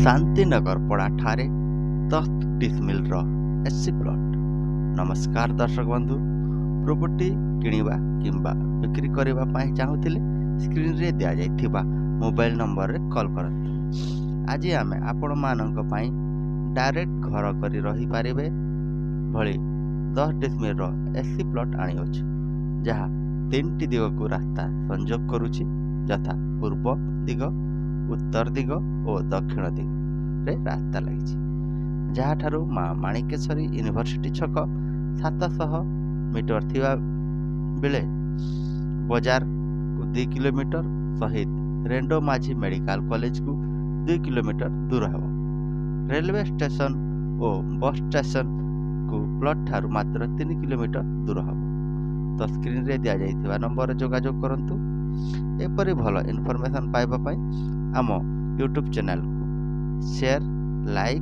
शांतिनगर पड़ाठारे 10 decimal SC plot. नमस्कार दर्शक बंधु, प्रॉपर्टी किणवा किंबा बिक्री करबा पाई चाहूतिले स्क्रीन रे दिया जाइथिबा मोबाइल नंबर रे कॉल करंतु। आज आमे आपण मानक पाई डायरेक्ट घर करी रही पारिबे भली 10 डिसमिल एससी प्लॉट आनी अछि, जहा 3टी दिग को रास्ता संजोग करूछि, यथा पूर्व दिग, उत्तर दिग और दक्षिण दिग रे रास्ता लगी, जहाँ ठारू माँ माणिकेश्वरी यूनिवर्सिटी छक 700 मीटर थिबा बेले बाजार को 2 किलोमीटर सहित रेंडो माझी मेडिकल कॉलेज को 2 किलोमीटर दूर है। रेलवे स्टेशन और बस स्टेशन को प्लॉट ठारू मात्र 3 किलोमीटर दूर है। तो स्क्रीन रे दिया जाइथिबा नंबर जोगाजोग करंतु। एपरि भल इनफॉरमेशन पाइबा पाई आम यूट्यूब चैनल को शेयर, लाइक